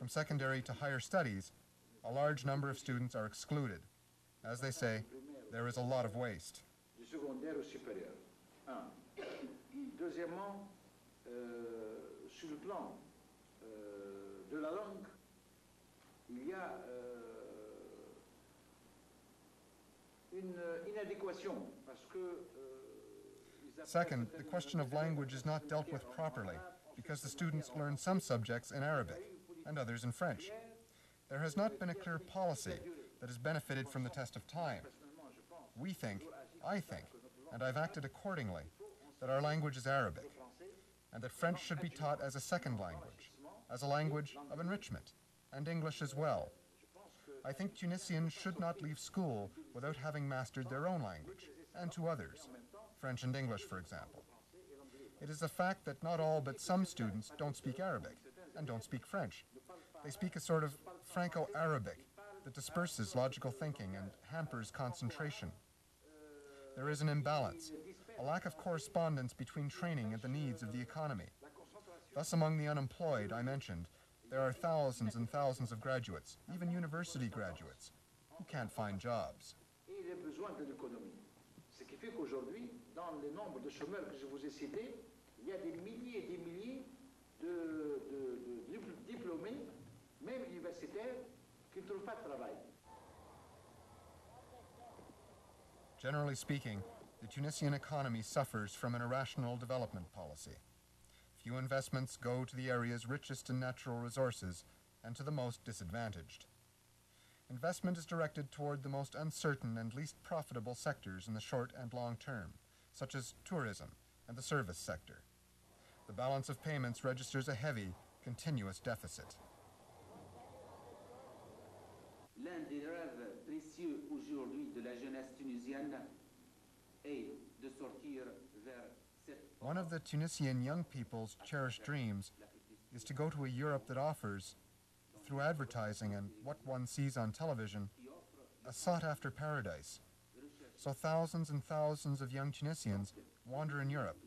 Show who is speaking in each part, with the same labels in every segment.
Speaker 1: From secondary to higher studies, a large number of students are excluded. As they say, there is a lot of waste.
Speaker 2: Du secondaire au supérieur. Un. Deuxièmement, sur le plan de la langue, il y a une inadéquation parce que
Speaker 1: Second, the question of language is not dealt with properly because the students learn some subjects in Arabic and others in French. There has not been a clear policy that has benefited from the test of time. We think, I think, and I've acted accordingly, that our language is Arabic, and that French should be taught as a second language, as a language of enrichment, and English as well. I think Tunisians should not leave school without having mastered their own language, and two others, French and English, for example. It is a fact that not all but some students don't speak Arabic, and don't speak French. They speak a sort of Franco-Arabic that disperses logical thinking and hampers concentration. There is an imbalance, a lack of correspondence between training and the needs of the economy. Thus, among the unemployed I mentioned, there are thousands and thousands of graduates, even university graduates, who can't find jobs.
Speaker 2: et les besoins de l'économie. Ce qui fait qu'aujourd'hui, dans le nombre de chômeurs que je vous ai cités, il y a des milliers et des milliers de diplômés, même universitaires, qui ne trouvent pas de travail.
Speaker 1: Generally speaking, the Tunisian economy suffers from an irrational development policy. Few investments go to the areas richest in natural resources and to the most disadvantaged. Investment is directed toward the most uncertain and least profitable sectors in the short and long term, such as tourism and the service sector. The balance of payments registers a heavy, continuous deficit.
Speaker 3: L'un des rêves précieux aujourd'hui de la jeunesse tunisienne est de sortir vers cette...
Speaker 1: One of the Tunisian young people's cherished dreams is to go to a Europe that offers, through advertising and what one sees on television, a sought-after paradise. So thousands and thousands of young Tunisians wander in Europe,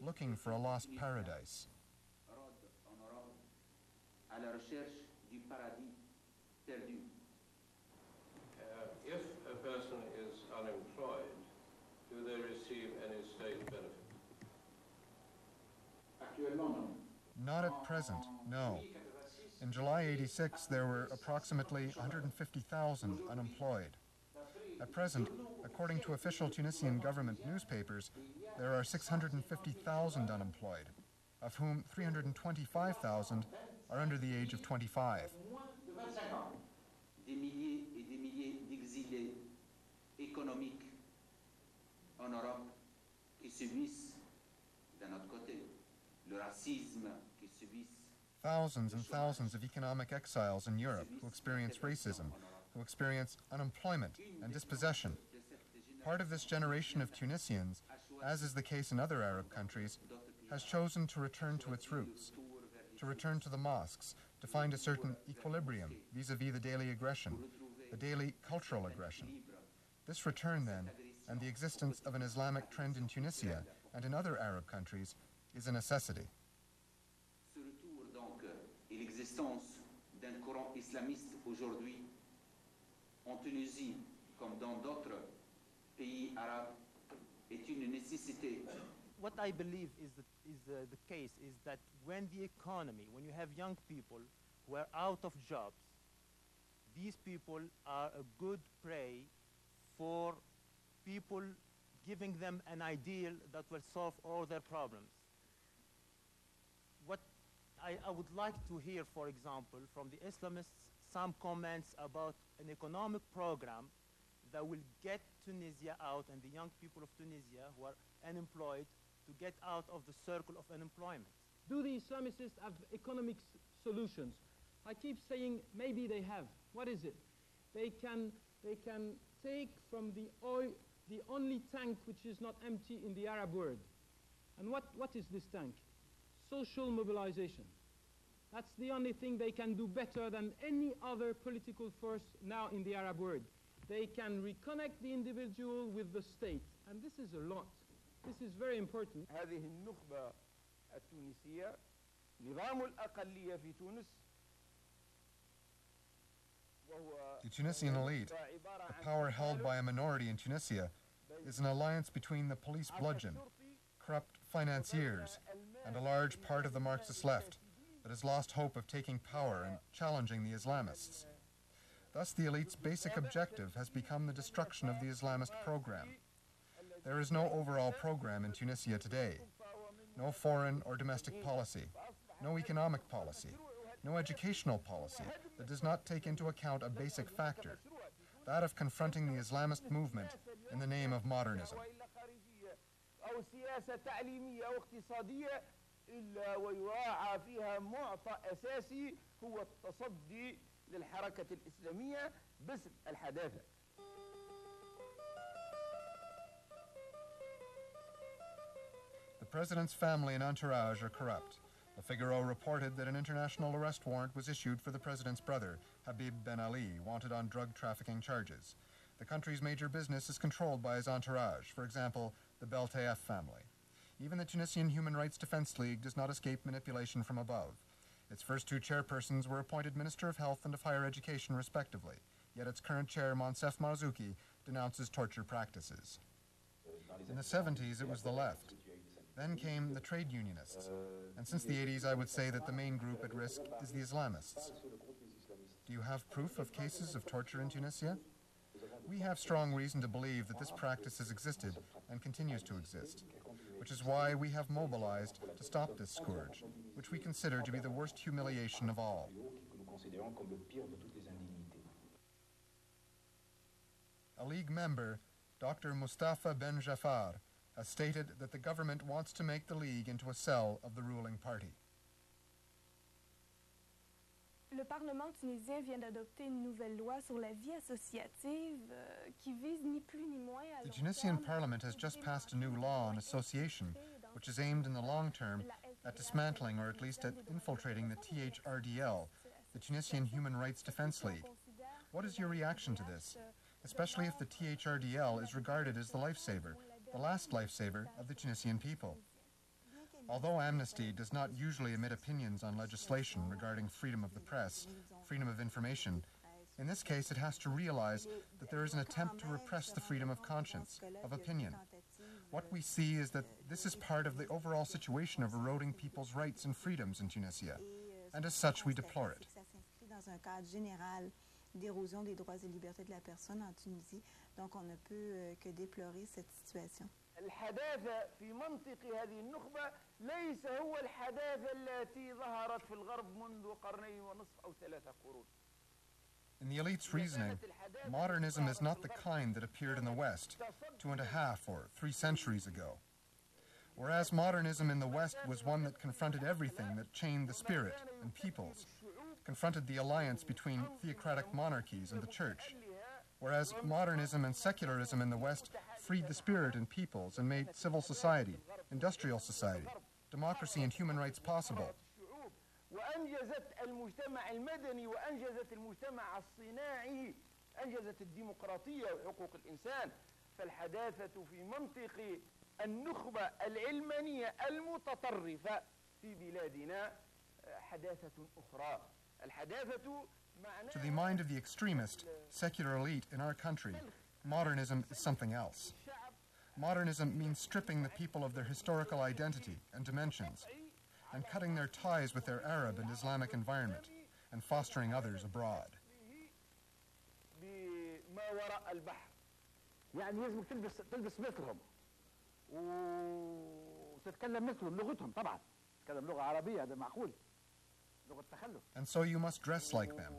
Speaker 1: looking for a lost paradise.
Speaker 3: à la recherche du paradis perdu.
Speaker 4: If a person is unemployed, do they receive any state benefit?
Speaker 2: Actuellement, non.
Speaker 1: Not at present, no. In July '86, there were approximately 150,000 unemployed. At present, according to official Tunisian government newspapers, there are 650,000 unemployed, of whom 325,000 are under the age of 25.
Speaker 3: Des milliers et des milliers d'exilés économiques en Europe qui subissent, d'un autre côté, le racisme qui subissent.
Speaker 1: Thousands and thousands of economic exiles in Europe who experience racism, who experience unemployment and dispossession. Part of this generation of Tunisians, as is the case in other Arab countries, has chosen to return to its roots, to return to the mosques, to find a certain equilibrium vis-à-vis the daily aggression, the daily cultural aggression. This return, then, and the existence of an Islamic trend in Tunisia and in other Arab countries is a necessity.
Speaker 3: Ce retour, donc, et l'existence d'un courant islamiste aujourd'hui en Tunisie, comme dans d'autres pays arabes, est une nécessité.
Speaker 5: What I believe is the case is that when the economy, when you have young people who are out of jobs, these people are a good prey for people giving them an ideal that will solve all their problems. What I would like to hear, for example, from the Islamists, some comments about an economic program that will get Tunisia out and the young people of Tunisia who are unemployed to get out of the circle of unemployment.
Speaker 6: Do the Islamists have economic solutions? I keep saying maybe they have. What is it? They can take from the oil the only tank which is not empty in the Arab world. And what is this tank? Social mobilization. That's the only thing they can do better than any other political force now in the Arab world. They can reconnect the individual with the state. And this is a lot. This is very important.
Speaker 7: هذه النخبة التونسية نظام الأقلية في تونس
Speaker 1: The Tunisian elite, the power held by a minority in Tunisia, is an alliance between the police bludgeon, corrupt financiers, and a large part of the Marxist left that has lost hope of taking power and challenging the Islamists. Thus, the elite's basic objective has become the destruction of the Islamist program. There is no overall program in Tunisia today. No foreign or domestic policy, no economic policy, no educational policy that does not take into account a basic factor, that of confronting the Islamist movement in the name of modernism. The president's family and entourage are corrupt. The Figaro reported that an international arrest warrant was issued for the president's brother, Habib Ben Ali, wanted on drug trafficking charges. The country's major business is controlled by his entourage, for example, the Beltaïef family. Even the Tunisian Human Rights Defense League does not escape manipulation from above. Its first two chairpersons were appointed Minister of Health and of Higher Education, respectively, yet its current chair, Moncef Barbouch, denounces torture practices. In the 70s, it was the left. Then came the trade unionists. And since the 80s, I would say that the main group at risk is the Islamists. Do you have proof of cases of torture in Tunisia? We have strong reason to believe that this practice has existed and continues to exist, which is why we have mobilized to stop this scourge, which we consider to be the worst humiliation of all. A League member, Dr. Mustafa Ben Jafar, has stated that the government wants to make the League into a cell of the ruling party.
Speaker 7: Le Parlement tunisien vient d'adopter une nouvelle loi sur la vie associative qui vise ni plus ni moins à
Speaker 1: The Tunisian Parliament has just passed a new law on association, which is aimed in the long term at dismantling or at least at infiltrating the THRDL, the Tunisian Human Rights Defense League. What is your reaction to this, especially if the THRDL is regarded as the lifesaver, the last lifesaver of the Tunisian people? Although Amnesty does not usually emit opinions on legislation regarding freedom of the press, freedom of information, in this case it has to realize that there is an attempt to repress the freedom of conscience, of opinion. What we see is that this is part of the overall situation of eroding people's rights and freedoms in Tunisia, and as such we deplore it.
Speaker 8: D'érosion des droits et libertés de la personne en Tunisie. Donc on ne peut que déplorer cette situation.
Speaker 2: الحداثة في منطق هذه النخبة ليس هو الحداثة التي ظهرت في الغرب منذ قرنين ونصف أو 3 قرون.
Speaker 1: In the elite's reasoning, modernism is not the kind that appeared in the West 2.5 or 3 centuries ago. Whereas modernism in the West was one that confronted everything that chained the spirit and peoples, confronted the alliance between theocratic monarchies and the church, whereas modernism and secularism in the West freed the spirit and peoples and made civil society, industrial society, democracy and human rights possible.
Speaker 2: وأنجزت المجتمع المدني وأنجزت المجتمع الصناعي، أنجزت الديمقراطية وحقوق الإنسان. فالحداثة في منطق النخبة العلمانية المتطرفة في بلادنا حداثة أخرى.
Speaker 1: To the mind of the extremist, secular elite in our country, modernism is something else. Modernism means stripping the people of their historical identity and dimensions, and cutting their ties with their Arab and Islamic environment, and fostering others abroad.
Speaker 2: يعني لازم تلبس مثلهم وتتكلم مثلهم لغتهم طبعا تتكلم لغة عربية هذا معقول.
Speaker 1: And so you must dress like them,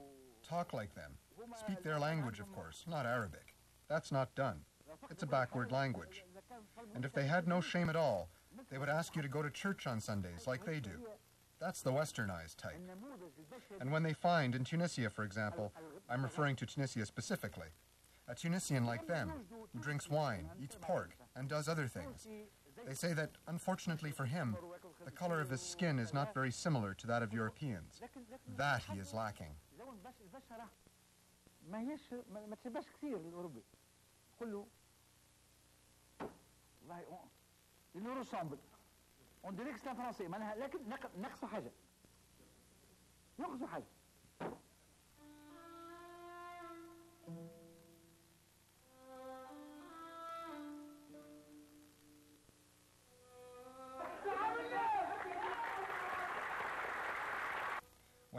Speaker 1: talk like them, speak their language, of course, not Arabic. That's not done. It's a backward language. And if they had no shame at all, they would ask you to go to church on Sundays like they do. That's the westernized type. And when they find, in Tunisia, for example, I'm referring to Tunisia specifically, a Tunisian like them, who drinks wine, eats pork, and does other things, they say that, unfortunately for him, the color of his skin is not very similar to that of Europeans. That he is lacking.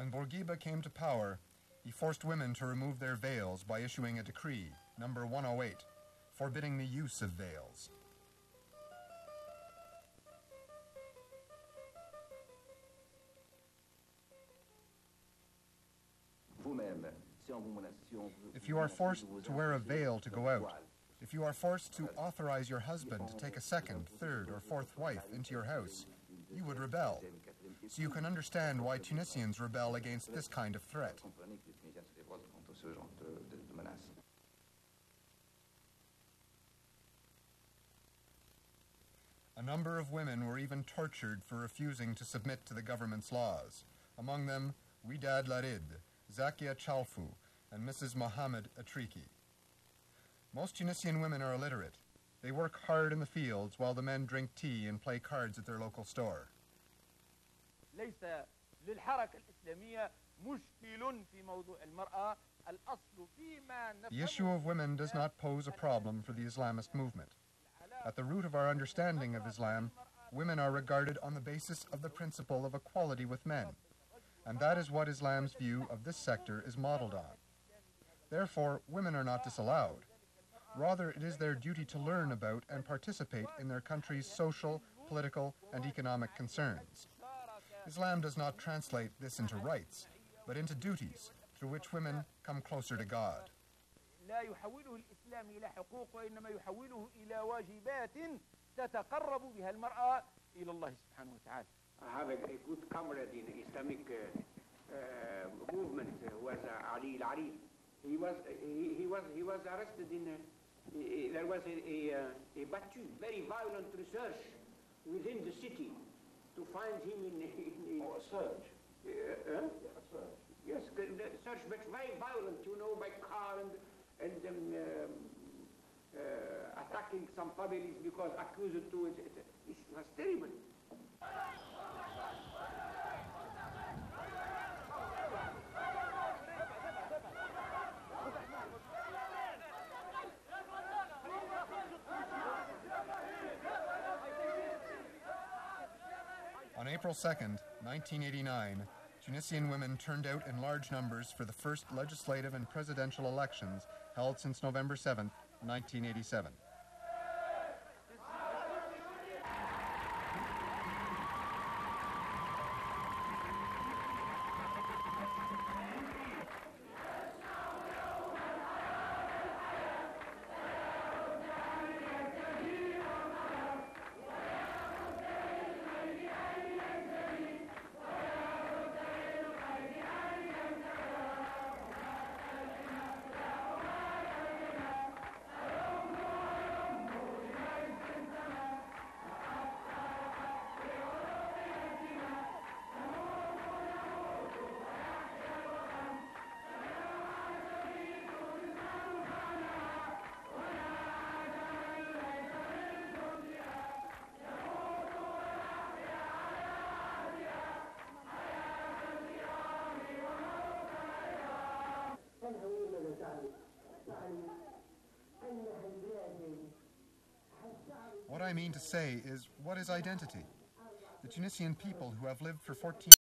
Speaker 1: When Bourguiba came to power, he forced women to remove their veils by issuing a decree, number 108, forbidding the use of veils. If you are forced to wear a veil to go out, if you are forced to authorize your husband to take a second, third, or fourth wife into your house, you would rebel. So you can understand why Tunisians rebel against this kind of threat. A number of women were even tortured for refusing to submit to the government's laws. Among them, Widad Larid, Zakia Chalfou, and Mrs. Mohamed Atriki. Most Tunisian women are illiterate. They work hard in the fields while the men drink tea and play cards at their local store. The issue of women does not pose a problem for the Islamist movement. At the root of our understanding of Islam, women are regarded on the basis of the principle of equality with men, and that is what Islam's view of this sector is modeled on. Therefore, women are not disallowed. Rather, it is their duty to learn about and participate in their country's social, political, and economic concerns. Islam does not translate this into rights, but into duties, through which women come closer to God.
Speaker 9: لا يحوله الإسلام إلى حقوق وإنما يحوله إلى واجبات تتقرب بها المرأة إلى الله سبحانه وتعالى.
Speaker 10: I have a good comrade in Islamic movement was Ali Al-Arif. He was arrested in there was a battue, very violent research within the city to find him in
Speaker 2: a search.
Speaker 10: A search. Yes, the search, but very violent, you know, by car and attacking some families because accused to it. It was terrible.
Speaker 1: On April 2nd, 1989, Tunisian women turned out in large numbers for the first legislative and presidential elections held since November 7th, 1987. What I mean to say is, what is identity? The Tunisian people who have lived for 14